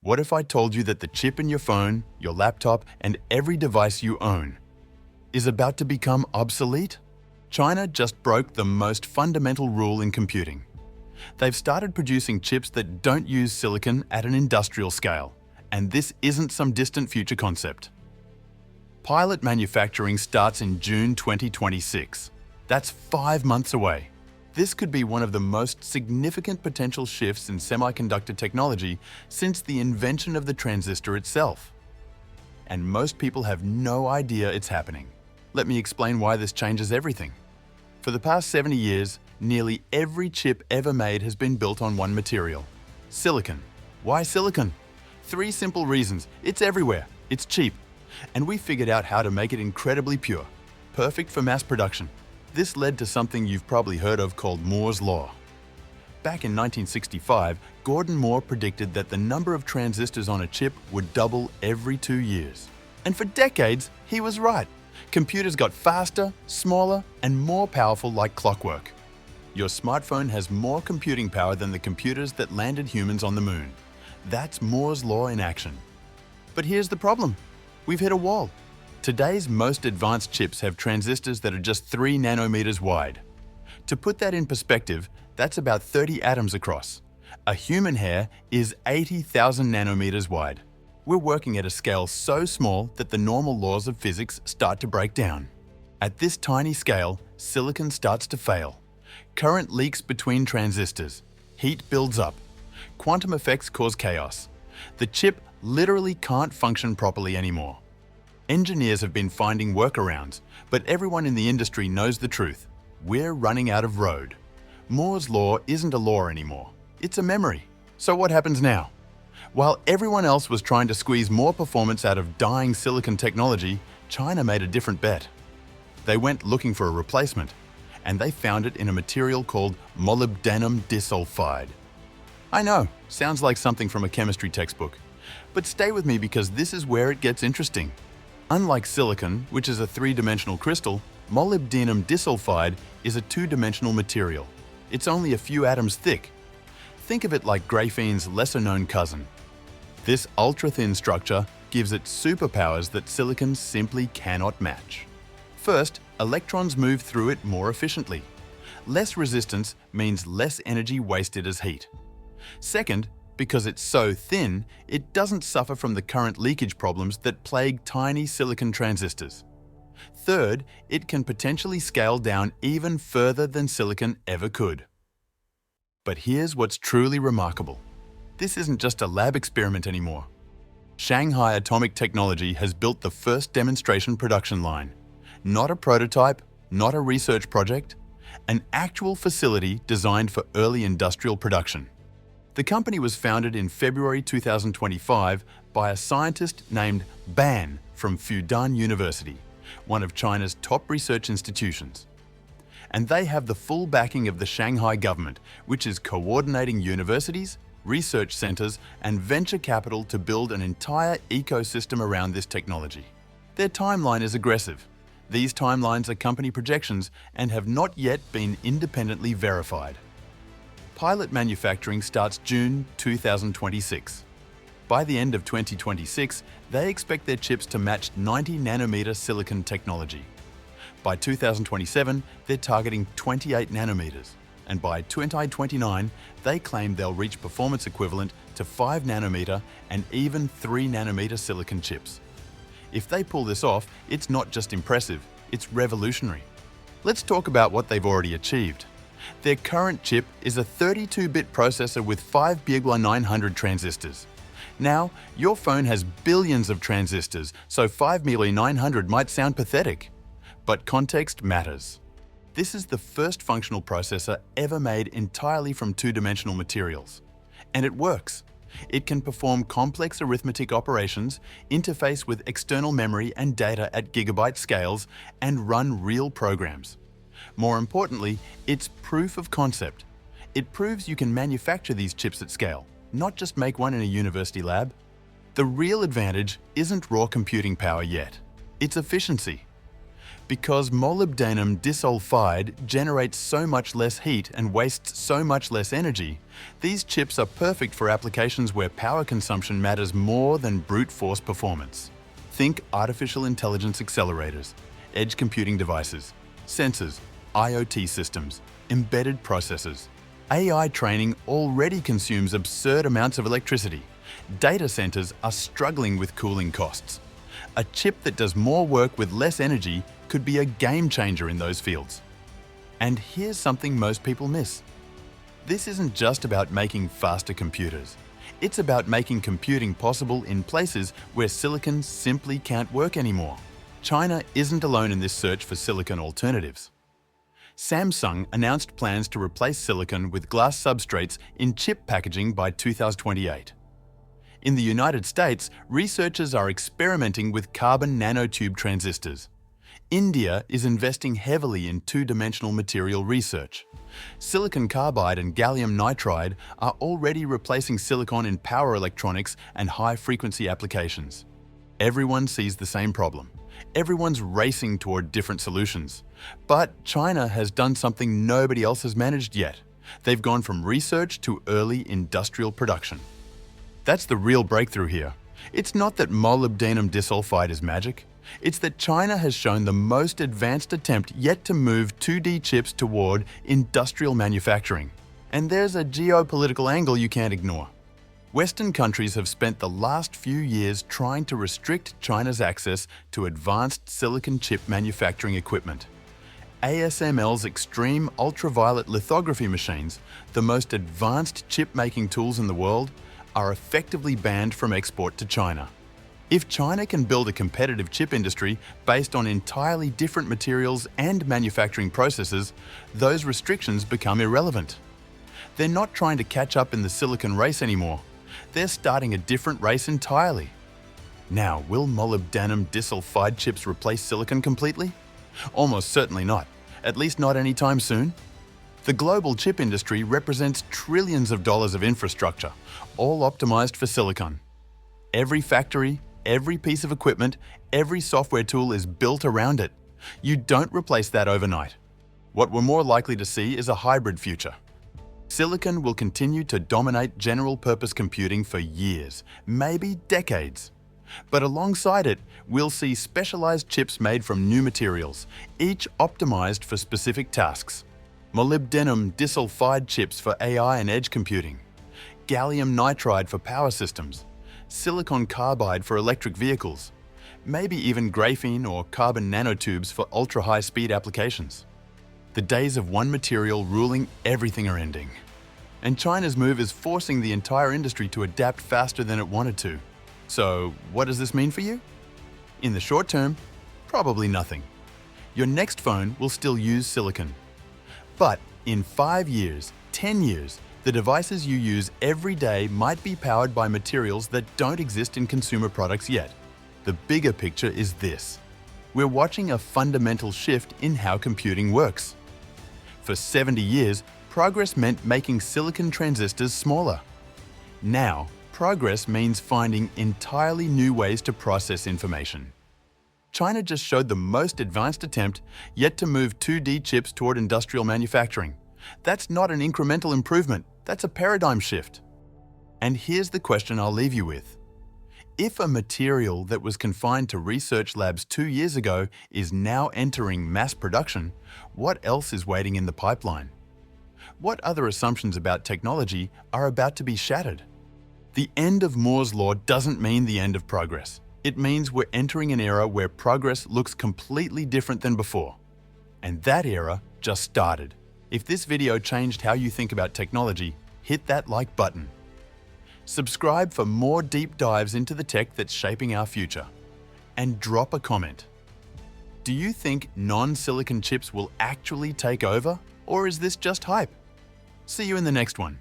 What if I told you that the chip in your phone, your laptop, and every device you own is about to become obsolete? China just broke the most fundamental rule in computing. They've started producing chips that don't use silicon at an industrial scale, and this isn't some distant future concept. Pilot manufacturing starts in June 2026. That's 5 months away. This could be one of the most significant potential shifts in semiconductor technology since the invention of the transistor itself. And most people have no idea it's happening. Let me explain why this changes everything. For the past 70 years, nearly every chip ever made has been built on one material: silicon. Why silicon? 3 simple reasons. It's everywhere, it's cheap, and we figured out how to make it incredibly pure, perfect for mass production. This led to something you've probably heard of called Moore's Law. Back in 1965, Gordon Moore predicted that the number of transistors on a chip would double every 2 years. And for decades, he was right. Computers got faster, smaller, and more powerful like clockwork. Your smartphone has more computing power than the computers that landed humans on the moon. That's Moore's Law in action. But here's the problem. We've hit a wall. Today's most advanced chips have transistors that are just 3 nanometers wide. To put that in perspective, that's about 30 atoms across. A human hair is 80,000 nanometers wide. We're working at a scale so small that the normal laws of physics start to break down. At this tiny scale, silicon starts to fail. Current leaks between transistors. Heat builds up. Quantum effects cause chaos. The chip literally can't function properly anymore. Engineers have been finding workarounds, but everyone in the industry knows the truth. We're running out of road. Moore's Law isn't a law anymore. It's a memory. So what happens now? While everyone else was trying to squeeze more performance out of dying silicon technology, China made a different bet. They went looking for a replacement, and they found it in a material called molybdenum disulfide. I know, sounds like something from a chemistry textbook, but stay with me because this is where it gets interesting. Unlike silicon, which is a 3-dimensional crystal, molybdenum disulfide is a 2-dimensional material. It's only a few atoms thick. Think of it like graphene's lesser-known cousin. This ultra-thin structure gives it superpowers that silicon simply cannot match. First, electrons move through it more efficiently. Less resistance means less energy wasted as heat. Second, because it's so thin, it doesn't suffer from the current leakage problems that plague tiny silicon transistors. Third, it can potentially scale down even further than silicon ever could. But here's what's truly remarkable. This isn't just a lab experiment anymore. Shanghai Atomic Technology has built the first demonstration production line. Not a prototype, not a research project, an actual facility designed for early industrial production. The company was founded in February 2025 by a scientist named Ban from Fudan University, one of China's top research institutions. And they have the full backing of the Shanghai government, which is coordinating universities, research centers, and venture capital to build an entire ecosystem around this technology. Their timeline is aggressive. These timelines are company projections and have not yet been independently verified. Pilot manufacturing starts June 2026. By the end of 2026, they expect their chips to match 90 nanometer silicon technology. By 2027, they're targeting 28 nanometers, and by 2029, they claim they'll reach performance equivalent to 5 nanometer and even 3 nanometer silicon chips. If they pull this off, it's not just impressive, it's revolutionary. Let's talk about what they've already achieved. Their current chip is a 32-bit processor with 5 Biegler 900 transistors. Now, your phone has billions of transistors, so 5 Biegler 900 might sound pathetic. But context matters. This is the first functional processor ever made entirely from 2-dimensional materials. And it works. It can perform complex arithmetic operations, interface with external memory and data at gigabyte scales, and run real programs. More importantly, it's proof of concept. It proves you can manufacture these chips at scale, not just make one in a university lab. The real advantage isn't raw computing power yet. It's efficiency. Because molybdenum disulfide generates so much less heat and wastes so much less energy, these chips are perfect for applications where power consumption matters more than brute force performance. Think artificial intelligence accelerators, edge computing devices, sensors, IoT systems, embedded processors. AI training already consumes absurd amounts of electricity. Data centers are struggling with cooling costs. A chip that does more work with less energy could be a game changer in those fields. And here's something most people miss. This isn't just about making faster computers. It's about making computing possible in places where silicon simply can't work anymore. China isn't alone in this search for silicon alternatives. Samsung announced plans to replace silicon with glass substrates in chip packaging by 2028. In the United States, researchers are experimenting with carbon nanotube transistors. India is investing heavily in two-dimensional material research. Silicon carbide and gallium nitride are already replacing silicon in power electronics and high-frequency applications. Everyone sees the same problem. Everyone's racing toward different solutions. But China has done something nobody else has managed yet. They've gone from research to early industrial production. That's the real breakthrough here. It's not that molybdenum disulfide is magic. It's that China has shown the most advanced attempt yet to move 2D chips toward industrial manufacturing. And there's a geopolitical angle you can't ignore. Western countries have spent the last few years trying to restrict China's access to advanced silicon chip manufacturing equipment. ASML's extreme ultraviolet lithography machines, the most advanced chip-making tools in the world, are effectively banned from export to China. If China can build a competitive chip industry based on entirely different materials and manufacturing processes, those restrictions become irrelevant. They're not trying to catch up in the silicon race anymore. They're starting a different race entirely. Now, will molybdenum disulfide chips replace silicon completely? Almost certainly not, at least not anytime soon. The global chip industry represents trillions of dollars of infrastructure, all optimized for silicon. Every factory, every piece of equipment, every software tool is built around it. You don't replace that overnight. What we're more likely to see is a hybrid future. Silicon will continue to dominate general-purpose computing for years, maybe decades. But alongside it, we'll see specialized chips made from new materials, each optimized for specific tasks. Molybdenum disulfide chips for AI and edge computing, gallium nitride for power systems, silicon carbide for electric vehicles, maybe even graphene or carbon nanotubes for ultra-high-speed applications. The days of one material ruling everything are ending. And China's move is forcing the entire industry to adapt faster than it wanted to. So, what does this mean for you? In the short term, probably nothing. Your next phone will still use silicon. But in 5 years, 10 years, the devices you use every day might be powered by materials that don't exist in consumer products yet. The bigger picture is this. We're watching a fundamental shift in how computing works. For 70 years, progress meant making silicon transistors smaller. Now, progress means finding entirely new ways to process information. China just showed the most advanced attempt yet to move 2D chips toward industrial manufacturing. That's not an incremental improvement, that's a paradigm shift. And here's the question I'll leave you with. If a material that was confined to research labs 2 years ago is now entering mass production, what else is waiting in the pipeline? What other assumptions about technology are about to be shattered? The end of Moore's law doesn't mean the end of progress. It means we're entering an era where progress looks completely different than before. And that era just started. If this video changed how you think about technology, hit that like button. Subscribe for more deep dives into the tech that's shaping our future. And drop a comment. Do you think non-silicon chips will actually take over? Or is this just hype? See you in the next one.